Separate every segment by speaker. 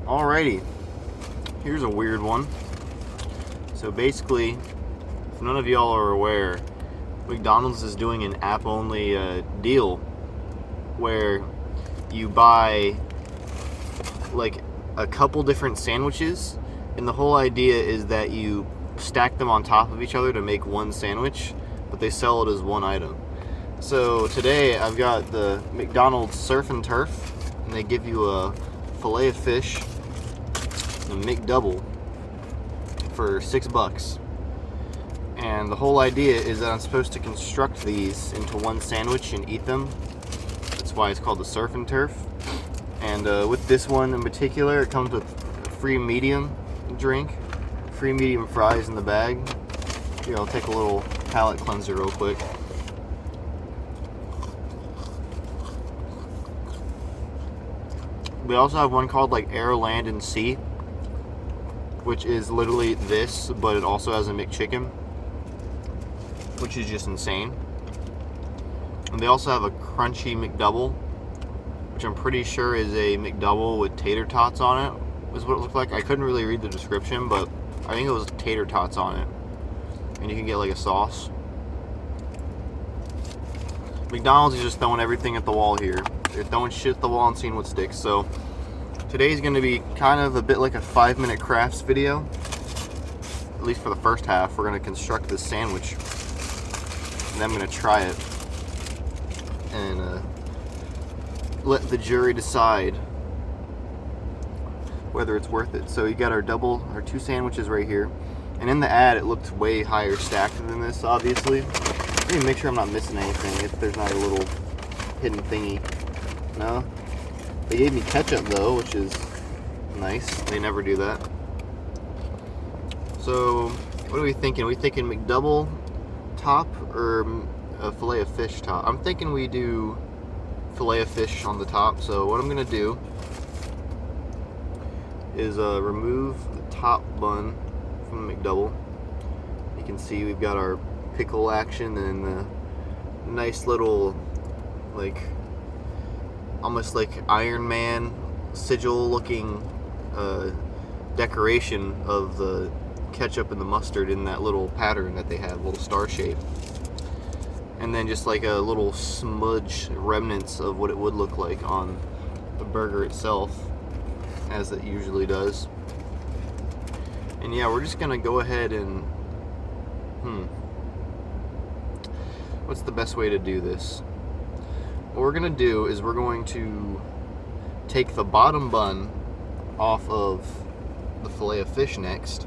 Speaker 1: Alrighty, here's a weird one. So basically, if none of y'all are aware, McDonald's is doing an app-only deal where you buy like a couple different sandwiches, and the whole idea is that you stack them on top of each other to make one sandwich, but they sell it as one item. So today I've got the McDonald's Surf and Turf, and they give you a fillet of fish, a McDouble for $6. And the whole idea is that I'm supposed to construct these into one sandwich and eat them. That's why it's called the Surf and Turf. And with this one in particular, it comes with a free medium drink, free medium fries in the bag. Here, I'll take a little palate cleanser real quick. We also have one called like Air, Land, and Sea, which is literally this, but it also has a McChicken, which is just insane. And they also have a crunchy McDouble, which I'm pretty sure is a McDouble with tater tots on it, is what it looked like. I couldn't really read the description, but I think it was tater tots on it. And you can get like a sauce. McDonald's is just throwing everything at the wall here. They're throwing shit at the wall and seeing what sticks. So today's going to be kind of a bit like a 5-minute crafts video. At least for the first half. We're going to construct this sandwich, and then I'm going to try it and let the jury decide whether it's worth it. So you got our two sandwiches right here, and in the ad it looked way higher stacked than this, obviously. Let me make sure I'm not missing anything, if there's not a little hidden thingy. No. They gave me ketchup though, which is nice. They never do that. So what are we thinking? Are we thinking McDouble top or a fillet of fish top? I'm thinking we do fillet of fish on the top. So what I'm gonna do is remove the top bun from the McDouble. You can see we've got our pickle action and the nice little, like, almost like Iron Man sigil looking decoration of the ketchup and the mustard in that little pattern that they have, little star shape. And then just like a little smudge remnants of what it would look like on the burger itself, as it usually does. And yeah, we're just gonna go ahead and what's the best way to do this? What we're gonna do is we're going to take the bottom bun off of the fillet of fish next.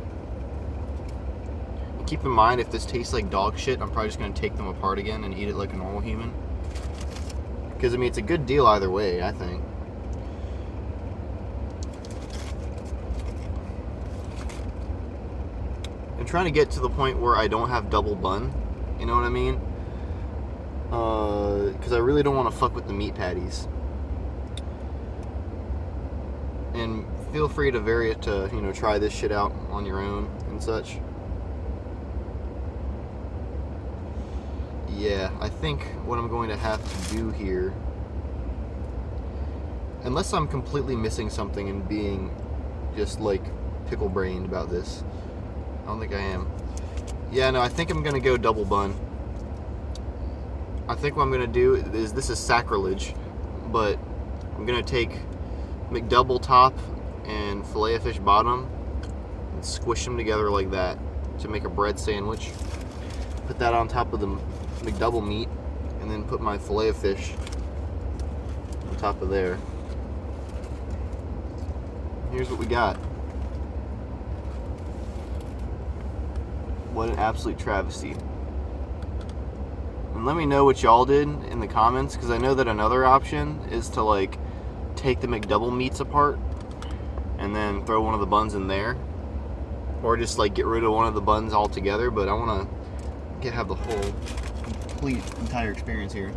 Speaker 1: And keep in mind, if this tastes like dog shit, I'm probably just gonna take them apart again and eat it like a normal human. Because I mean, it's a good deal either way, I think. I'm trying to get to the point where I don't have double bun, you know what I mean? Because I really don't want to fuck with the meat patties. And feel free to vary it to, try this shit out on your own and such. Yeah, I think what I'm going to have to do here, unless I'm completely missing something and being just like pickle-brained about this, I don't think I am. Yeah, no, I think I'm going to go double bun. I think what I'm going to do is, this is sacrilege, but I'm going to take McDouble top and fillet of fish bottom and squish them together like that to make a bread sandwich. Put that on top of the McDouble meat, and then put my fillet of fish on top of there. Here's what we got. What an absolute travesty. And let me know what y'all did in the comments, because I know that another option is to like take the McDouble meats apart and then throw one of the buns in there, or just like get rid of one of the buns altogether. But I want to have the whole complete entire experience here.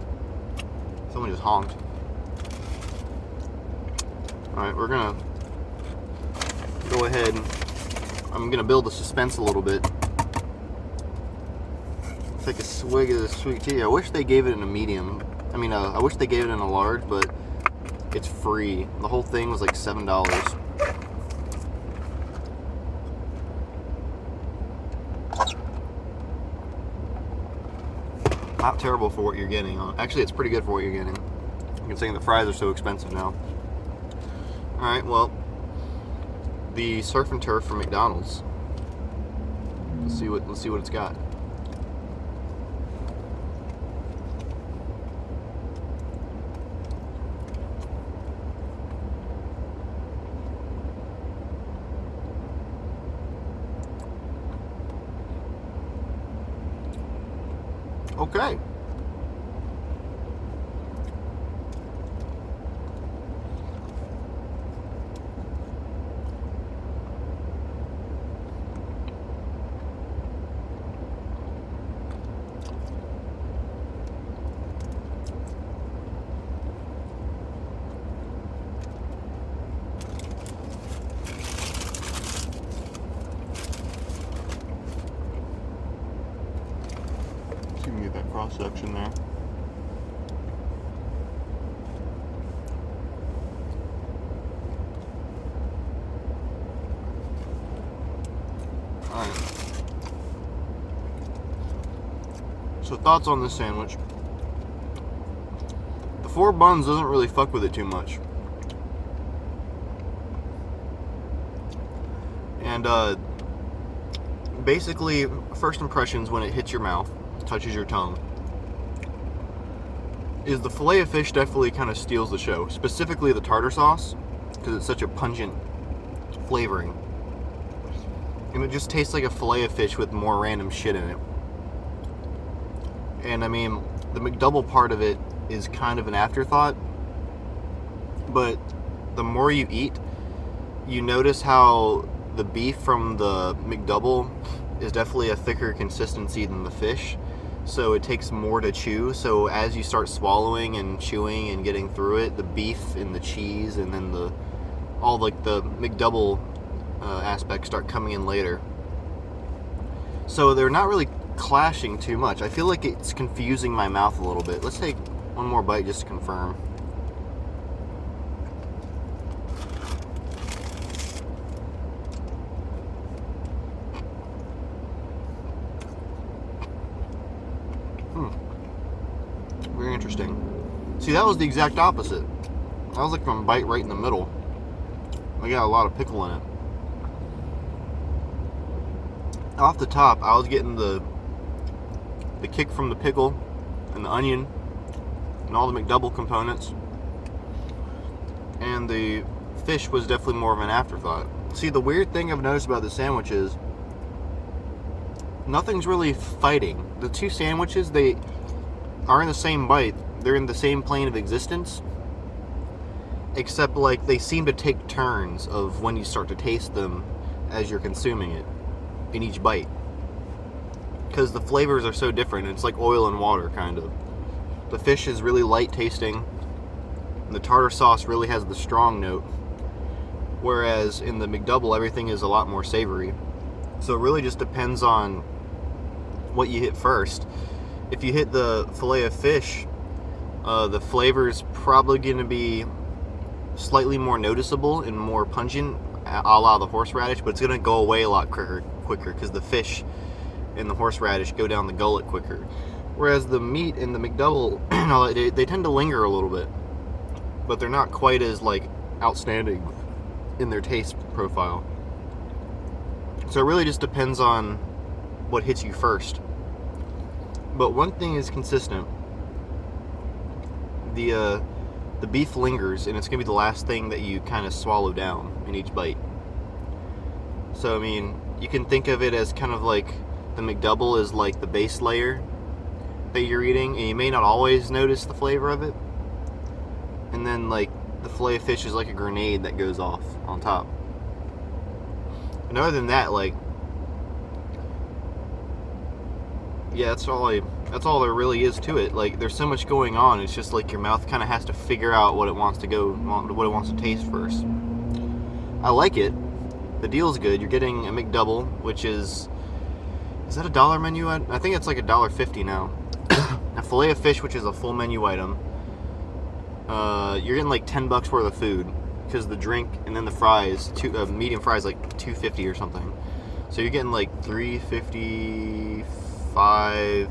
Speaker 1: Someone just honked. Alright, we're gonna go ahead and I'm gonna build the suspense a little bit. Take a swig of this sweet tea. I wish they gave it in a medium. I wish they gave it in a large, but it's free. The whole thing was like $7. not terrible for what you're getting. Actually, it's pretty good for what you're getting. Considering the fries are so expensive now. Alright, well, the surf and turf from McDonald's. Let's see what it's got. Okay. See if we can get that cross section there. Alright. So thoughts on this sandwich. The 4 buns doesn't really fuck with it too much. And basically, first impressions when it hits your mouth, touches your tongue, is the fillet of fish definitely kind of steals the show. Specifically the tartar sauce, because it's such a pungent flavoring. And it just tastes like a fillet of fish with more random shit in it. And I mean, the McDouble part of it is kind of an afterthought, but the more you eat, you notice how the beef from the McDouble is definitely a thicker consistency than the fish, so it takes more to chew. So as you start swallowing and chewing and getting through it, the beef and the cheese and then all like the McDouble aspects start coming in later. So they're not really clashing too much. I feel like it's confusing my mouth a little bit. Let's take one more bite just to confirm. Very interesting. See, that was the exact opposite. That was like a bite right in the middle. I got a lot of pickle in it. Off the top, I was getting the kick from the pickle and the onion and all the McDouble components. And the fish was definitely more of an afterthought. See, the weird thing I've noticed about the sandwich is nothing's really fighting. The two sandwiches, they are in the same bite. They're in the same plane of existence. Except, like, they seem to take turns of when you start to taste them as you're consuming it in each bite. Because the flavors are so different. It's like oil and water, kind of. The fish is really light tasting. And the tartar sauce really has the strong note. Whereas in the McDouble, everything is a lot more savory. So it really just depends on what you hit first. If you hit the fillet of fish, the flavor is probably going to be slightly more noticeable and more pungent, a la the horseradish, but it's going to go away a lot quicker because the fish and the horseradish go down the gullet quicker. Whereas the meat in the McDouble, they tend to linger a little bit, but they're not quite as like outstanding in their taste profile. So it really just depends on what hits you first. But one thing is consistent. The beef lingers, and it's going to be the last thing that you kind of swallow down in each bite. So, I mean, you can think of it as kind of like the McDouble is like the base layer that you're eating, and you may not always notice the flavor of it. And then, like, the fillet of fish is like a grenade that goes off on top. And other than that, like, yeah, that's all there really is to it. Like, there's so much going on. It's just like your mouth kind of has to figure out what it wants to taste first. I like it. The deal's good. You're getting a McDouble, which is that a dollar menu item? I think it's like $1.50 now. A fillet of fish, which is a full menu item. You're getting like $10 worth of food because the drink and then the fries, medium fries, like $2.50 or something. So you're getting like $3.55.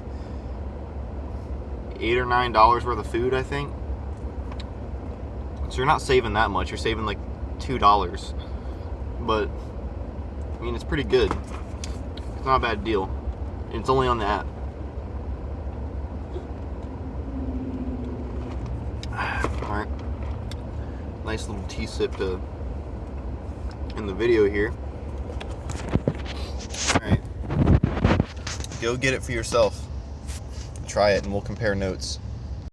Speaker 1: $8 or $9 worth of food, I think. So you're not saving that much. You're saving like $2. But I mean, it's pretty good. It's not a bad deal. And it's only on the app. Alright. Nice little tea sip to in the video here. Alright. Go get it for yourself. Try it and we'll compare notes.